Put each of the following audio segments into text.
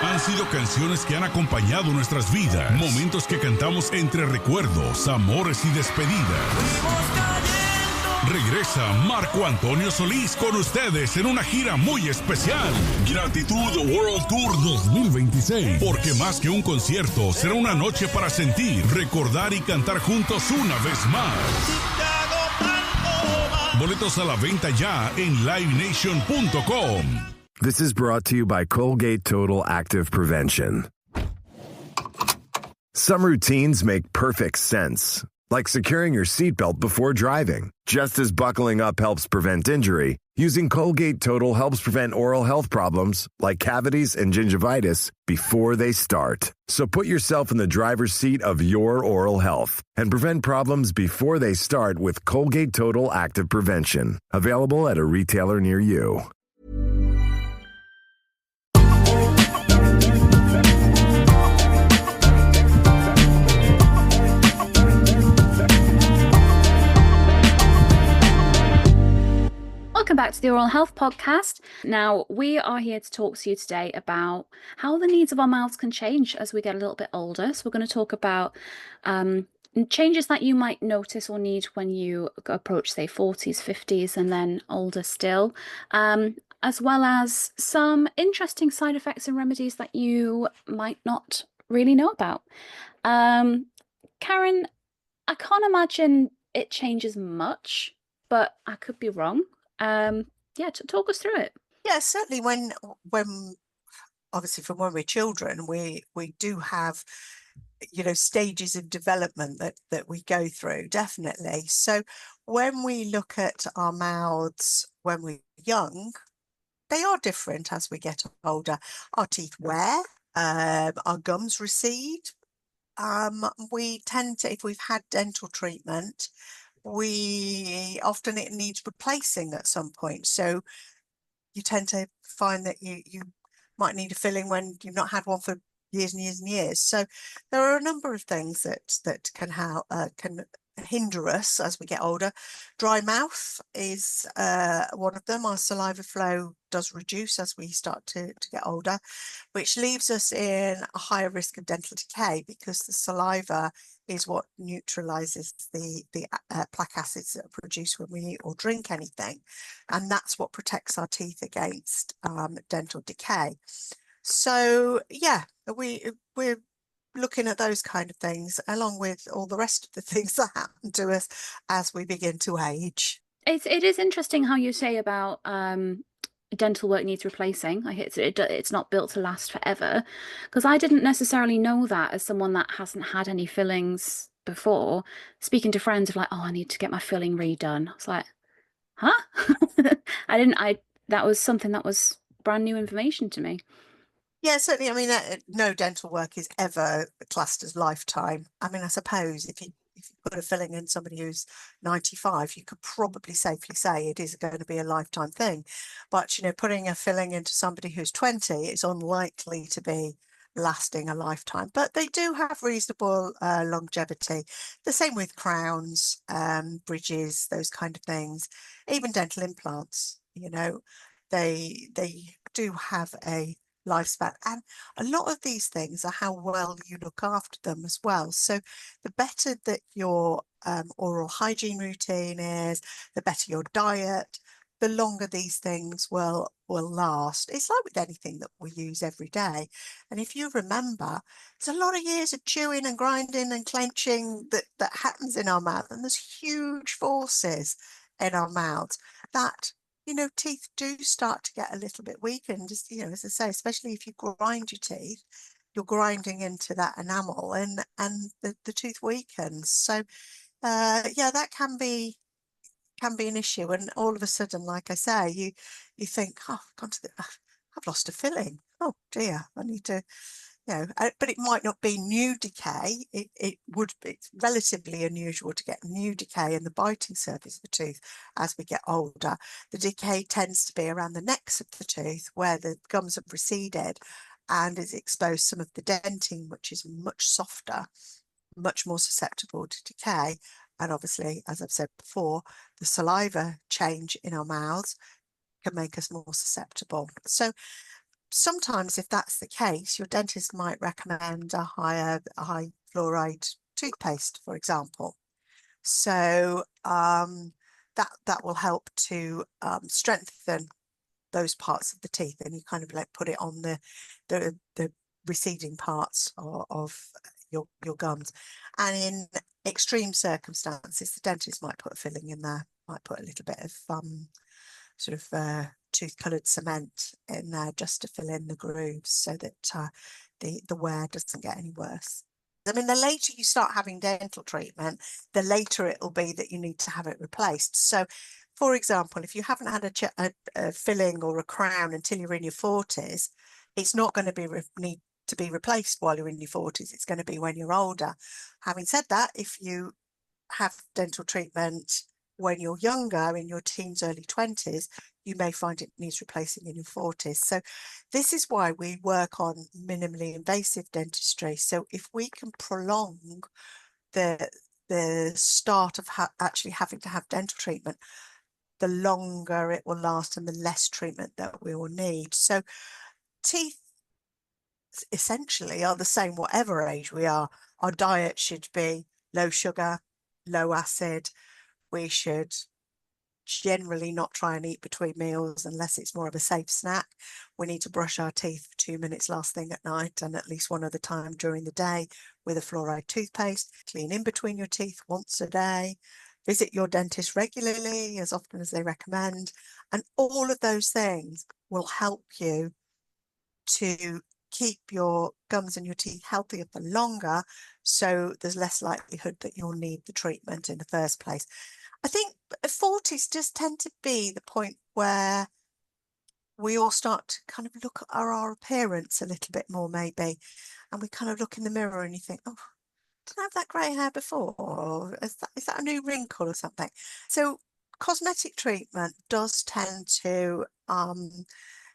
Han sido canciones que han acompañado nuestras vidas, momentos que cantamos entre recuerdos, amores y despedidas. Regresa Marco Antonio Solís con ustedes en una gira muy especial. Gratitud World Tour 2026. Porque más que un concierto, será una noche para sentir, recordar y cantar juntos una vez más. Boletos a la venta ya en livenation.com. This is brought to you by Colgate Total Active Prevention. Some routines make perfect sense, like securing your seatbelt before driving. Just as buckling up helps prevent injury, using Colgate Total helps prevent oral health problems like cavities and gingivitis before they start. So put yourself in the driver's seat of your oral health and prevent problems before they start with Colgate Total Active Prevention. Available at a retailer near you. Welcome back to the Oral Health Podcast. Now, we are here to talk to you today about how the needs of our mouths can change as we get a little bit older. So we're going to talk about changes that you might notice or need when you approach, say, 40s, 50s, and then older still, as well as some interesting side effects and remedies that you might not really know about. Karen, I can't imagine it changes much, but I could be wrong. Talk us through it. Yeah, certainly when obviously from when we're children, we do have, stages of development that we go through, definitely. So when we look at our mouths when we're young, they are different as we get older. Our teeth wear, our gums recede. We tend to, if we've had dental treatment, it needs replacing at some point. So you tend to find that you might need a filling when you've not had one for years and years and years. So there are a number of things that can hinder us as we get older. Dry mouth is one of them. Our saliva flow does reduce as we start to get older, which leaves us in a higher risk of dental decay because the saliva is what neutralizes the plaque acids that are produced when we eat or drink anything, and that's what protects our teeth against dental decay. So yeah, we're looking at those kind of things along with all the rest of the things that happen to us as we begin to age. It is interesting how you say about dental work needs replacing. Like it's not built to last forever, because I didn't necessarily know that as someone that hasn't had any fillings before. Speaking to friends of like, oh, I need to get my filling redone. I was like, huh? That was something that was brand new information to me. Yeah, certainly. I mean, no dental work is ever classed as lifetime. I mean, I suppose if you put a filling in somebody who's 95, you could probably safely say it is going to be a lifetime thing. But, putting a filling into somebody who's 20 is unlikely to be lasting a lifetime. But they do have reasonable longevity. The same with crowns, bridges, those kind of things. Even dental implants, they do have a lifespan, and a lot of these things are how well you look after them as well. So the better that your oral hygiene routine is, the better your diet, the longer these things will last. It's like with anything that we use every day. And if you remember, there's a lot of years of chewing and grinding and clenching that happens in our mouth, and there's huge forces in our mouths that teeth do start to get a little bit weakened, as I say, especially if you grind your teeth, you're grinding into that enamel and the tooth weakens. So, that can be an issue. And all of a sudden, like I say, you think, oh, I've lost a filling. Oh dear, I need to, but it might not be new decay. It would be, it's relatively unusual to get new decay in the biting surface of the tooth as we get older. The decay tends to be around the necks of the tooth where the gums have receded and is exposed some of the dentin, which is much softer, much more susceptible to decay. And obviously, as I've said before, the saliva change in our mouths can make us more susceptible. So sometimes if that's the case, your dentist might recommend a high fluoride toothpaste, for example. So that will help to strengthen those parts of the teeth, and you kind of like put it on the receding parts of your gums. And in extreme circumstances, the dentist might put a filling in there, might put a little bit of sort of tooth coloured cement in there just to fill in the grooves so that the wear doesn't get any worse. I mean, the later you start having dental treatment, the later it will be that you need to have it replaced. So, for example, if you haven't had a filling or a crown until you're in your 40s, it's not going to need to be replaced while you're in your 40s. It's going to be when you're older. Having said that, if you have dental treatment when you're younger, in your teens, early 20s, you may find it needs replacing in your 40s. So this is why we work on minimally invasive dentistry. So if we can prolong the start of actually having to have dental treatment, the longer it will last and the less treatment that we will need. So teeth essentially are the same whatever age we are. Our diet should be low sugar, low acid. We should generally not try and eat between meals unless it's more of a safe snack. We need to brush our teeth for 2 minutes last thing at night and at least one other time during the day with a fluoride toothpaste. Clean in between your teeth once a day. Visit your dentist regularly, as often as they recommend. And all of those things will help you to keep your gums and your teeth healthier for longer, so there's less likelihood that you'll need the treatment in the first place. I think 40s just tend to be the point where we all start to kind of look at our appearance a little bit more, maybe, and we kind of look in the mirror and you think, oh, didn't I have that grey hair before? Or is that a new wrinkle or something? So cosmetic treatment does tend to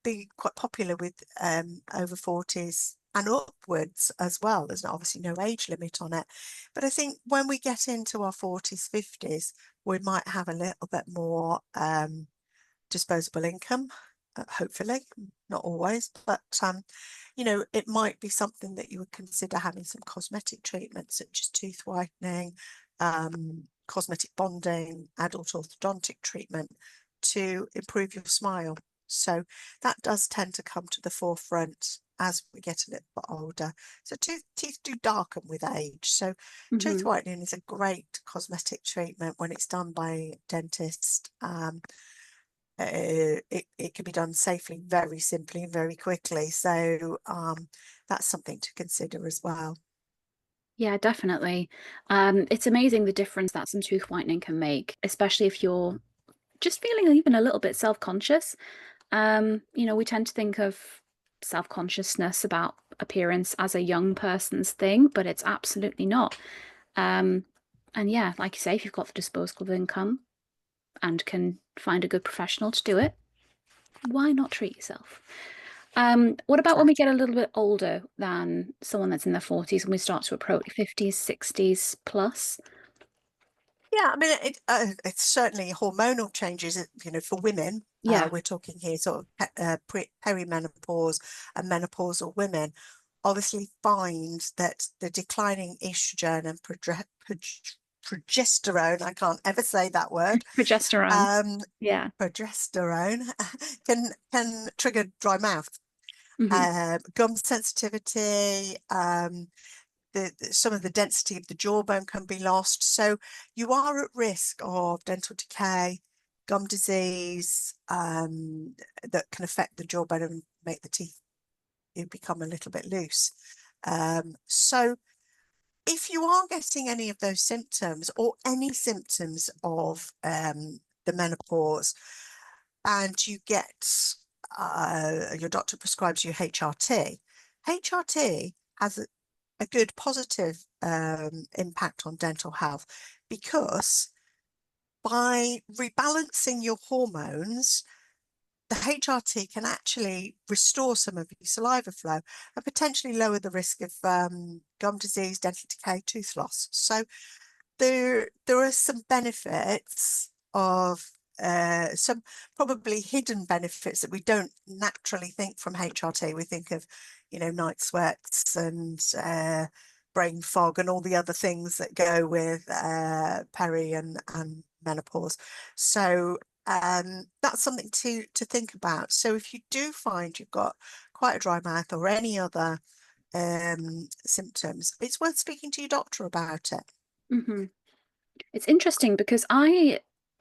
be quite popular with over 40s and upwards as well. There's obviously no age limit on it. But I think when we get into our 40s, 50s, we might have a little bit more disposable income, hopefully, not always, but you know, it might be something that you would consider having some cosmetic treatments such as tooth whitening, cosmetic bonding, adult orthodontic treatment to improve your smile. So that does tend to come to the forefront as we get a little bit older. So teeth do darken with age. So tooth whitening is a great cosmetic treatment when it's done by a dentist. It can be done safely, very simply, and very quickly. So that's something to consider as well. Yeah, definitely. It's amazing the difference that some tooth whitening can make, especially if you're just feeling even a little bit self-conscious. You know, we tend to think of self-consciousness about appearance as a young person's thing, but it's absolutely not. And yeah, like you say, if you've got the disposable income and can find a good professional to do it, why not treat yourself? What about when we get a little bit older than someone that's in their 40s and we start to approach 50s, 60s plus? Yeah, I mean, it's certainly hormonal changes, you know, for women. Yeah. We're talking here sort of perimenopause and menopausal women obviously find that the declining estrogen and progesterone, I can't ever say that word, Progesterone. Yeah. progesterone can trigger dry mouth, gum sensitivity, some of the density of the jawbone can be lost. So you are at risk of dental decay, gum disease, that can affect the jawbone and make the teeth become a little bit loose. So if you are getting any of those symptoms or any symptoms of the menopause, and you get your doctor prescribes you HRT, HRT has a good positive impact on dental health, because by rebalancing your hormones, the HRT can actually restore some of your saliva flow and potentially lower the risk of gum disease, dental decay, tooth loss. So there are some benefits of some probably hidden benefits that we don't naturally think from HRT. We think of, night sweats and brain fog and all the other things that go with peri and menopause. So that's something to think about. So if you do find you've got quite a dry mouth or any other symptoms, it's worth speaking to your doctor about it. Mm-hmm. It's interesting because I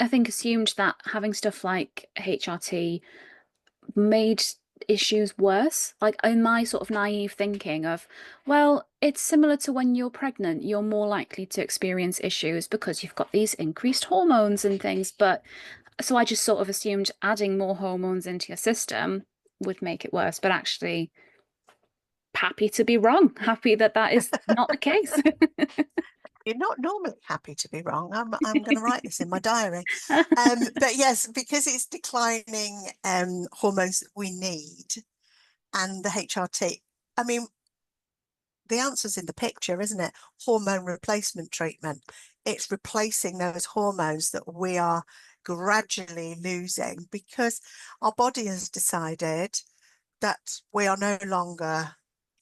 think assumed that having stuff like HRT made issues worse. Like in my sort of naive thinking of, well, it's similar to when you're pregnant, you're more likely to experience issues because you've got these increased hormones and things. But so I just sort of assumed adding more hormones into your system would make it worse. But actually, happy to be wrong. Happy that is not the case. You're not normally happy to be wrong. I'm going to write this in my diary. But yes, because it's declining hormones that we need, and the HRT. I mean, the answer's in the picture, isn't it? Hormone replacement treatment. It's replacing those hormones that we are gradually losing because our body has decided that we are no longer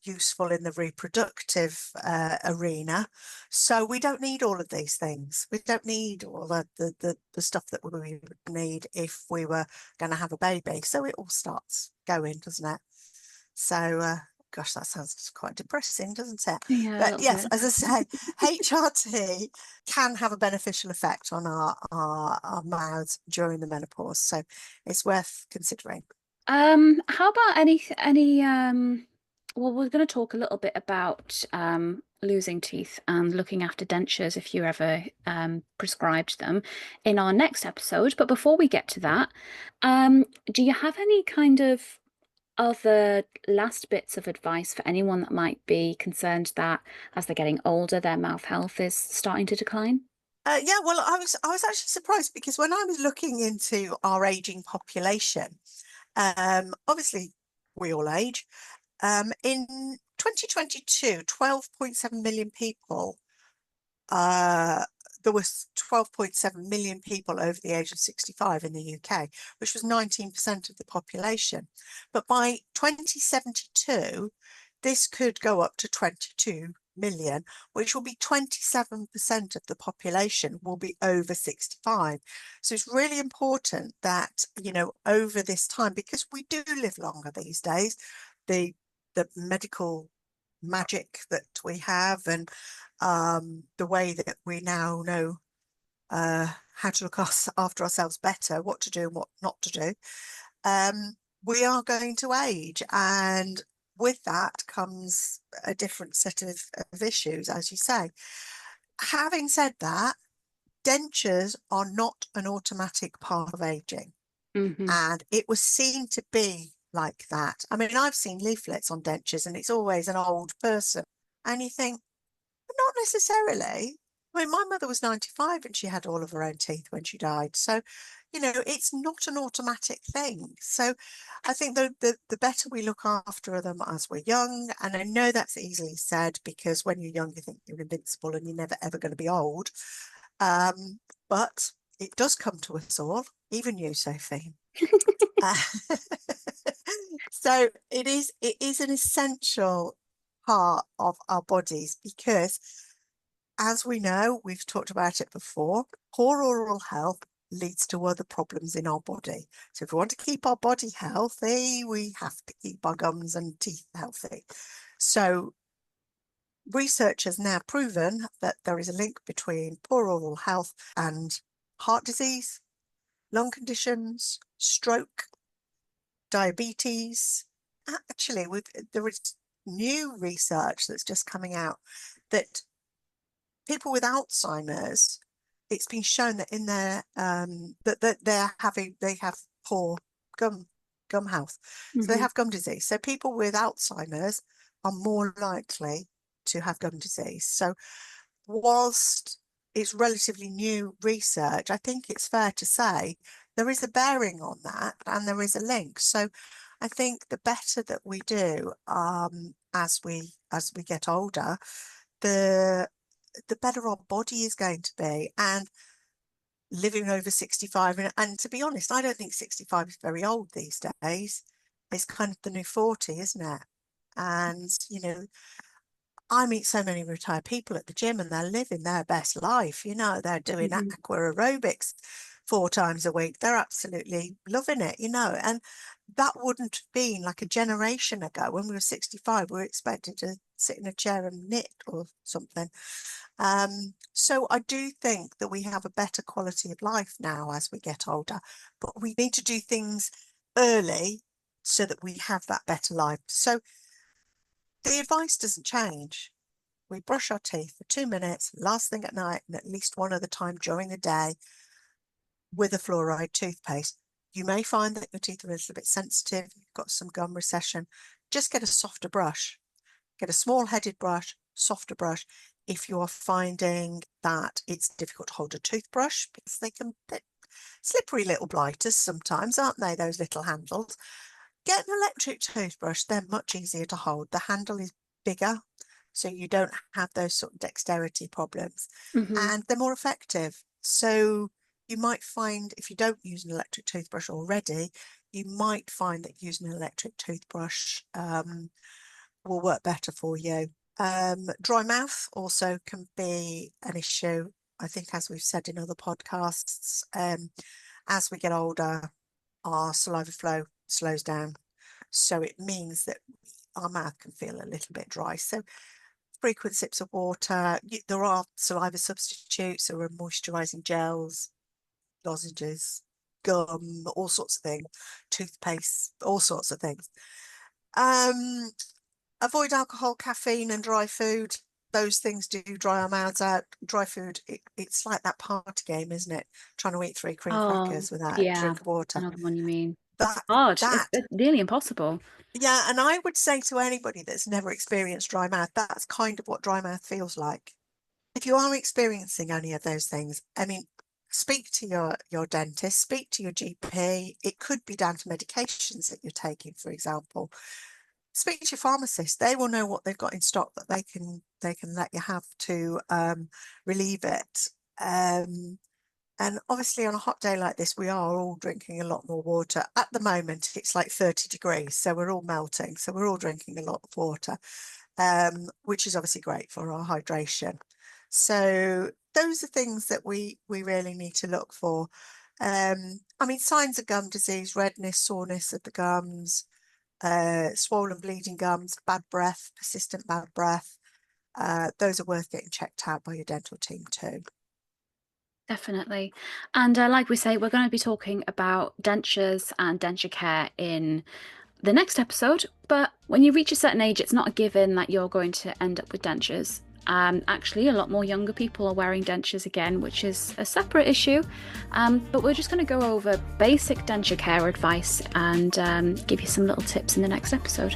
useful in the reproductive arena. So we don't need all of these things. We don't need all the stuff that we would need if we were going to have a baby. So it all starts going, doesn't it? So, gosh, that sounds quite depressing, doesn't it? Yeah, But yes, bit. as I say, HRT can have a beneficial effect on our mouths during the menopause. So it's worth considering. How about any well, we're going to talk a little bit about losing teeth and looking after dentures if you ever prescribed them in our next episode. But before we get to that, do you have any kind of other last bits of advice for anyone that might be concerned that as they're getting older, their mouth health is starting to decline? Yeah, well, I was actually surprised because when I was looking into our aging population, obviously we all age. In 2022, 12.7 million people, there was 12.7 million people over the age of 65 in the UK, which was 19% of the population. But by 2072, this could go up to 22 million, which will be 27% of the population will be over 65. So it's really important that, over this time, because we do live longer these days, the medical magic that we have and the way that we now know how to look after ourselves better, what to do and what not to do, we are going to age, and with that comes a different set of issues, as you say. Having said that, dentures are not an automatic part of aging. And it was seen to be like that. I mean, I've seen leaflets on dentures and it's always an old person. And you think, not necessarily. I mean, my mother was 95 and she had all of her own teeth when she died. So, it's not an automatic thing. So I think the better we look after them as we're young, and I know that's easily said because when you're young, you think you're invincible and you're never, ever going to be old. But it does come to us all, even you, Sophie. So it is an essential part of our bodies because, as we know, we've talked about it before, poor oral health leads to other problems in our body. So if we want to keep our body healthy, we have to keep our gums and teeth healthy. So research has now proven that there is a link between poor oral health and heart disease, lung conditions, stroke, diabetes. Actually, there is new research that's just coming out that people with Alzheimer's, it's been shown that in their that they have poor gum health. So they have gum disease. So people with Alzheimer's are more likely to have gum disease. So whilst it's relatively new research, I think it's fair to say there is a bearing on that and there is a link. So I think the better that we do as we get older, the better our body is going to be. And living over 65. And to be honest, I don't think 65 is very old these days. It's kind of the new 40, isn't it? And, you know, I meet so many retired people at the gym and they're living their best life. You know, they're doing aqua aerobics 4 times a week. They're absolutely loving it, you know, and that wouldn't have been like a generation ago. When we were 65, we were expected to sit in a chair and knit or something. So I do think that we have a better quality of life now as we get older, but we need to do things early so that we have that better life. So the advice doesn't change. We brush our teeth for 2 minutes, last thing at night, and at least one other time during the day with a fluoride toothpaste. You may find that your teeth are a little bit sensitive, you've got some gum recession. Just get a softer brush. Get a small-headed brush, softer brush. If you're finding that it's difficult to hold a toothbrush, because they're slippery little blighters sometimes, aren't they, those little handles? Get an electric toothbrush. They're much easier to hold. The handle is bigger, so you don't have those sort of dexterity problems, and they're more effective. So you might find, if you don't use an electric toothbrush already, you might find that using an electric toothbrush will work better for you. Dry mouth also can be an issue, I think, as we've said in other podcasts. As we get older, our saliva flow slows down, so it means that our mouth can feel a little bit dry. So frequent sips of water. There are saliva substitutes, there are moisturizing gels, lozenges, gum, all sorts of things, toothpaste, all sorts of things. Avoid alcohol, caffeine and dry food. Those things do dry our mouths out. Dry food, it's like that party game, isn't it? Trying to eat 3 cream crackers without a drink of water. I know the one you mean. That, hard. It's nearly impossible. Yeah, and I would say to anybody that's never experienced dry mouth, that's kind of what dry mouth feels like. If you are experiencing any of those things, I mean, speak to your dentist, speak to your GP. It could be down to medications that you're taking, for example. Speak to your pharmacist. They will know what they've got in stock that they can let you have to relieve it. And obviously on a hot day like this, we are all drinking a lot more water. At the moment, it's like 30 degrees, so we're all melting. So we're all drinking a lot of water, which is obviously great for our hydration. So those are things that we really need to look for. I mean, signs of gum disease: redness, soreness of the gums, swollen, bleeding gums, bad breath, persistent bad breath. Those are worth getting checked out by your dental team too. Definitely. And like we say, we're going to be talking about dentures and denture care in the next episode. But when you reach a certain age, it's not a given that you're going to end up with dentures. Actually, a lot more younger people are wearing dentures again, which is a separate issue. But we're just going to go over basic denture care advice and give you some little tips in the next episode.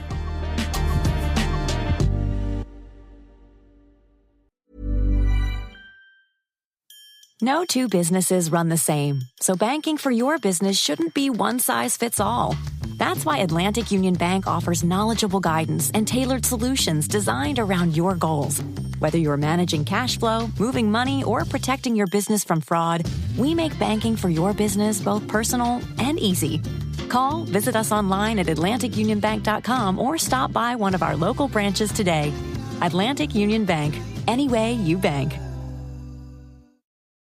No two businesses run the same, so banking for your business shouldn't be one size fits all. That's why Atlantic Union Bank offers knowledgeable guidance and tailored solutions designed around your goals. Whether you're managing cash flow, moving money, or protecting your business from fraud, we make banking for your business both personal and easy. Call, visit us online at atlanticunionbank.com, or stop by one of our local branches today. Atlantic Union Bank, any way you bank.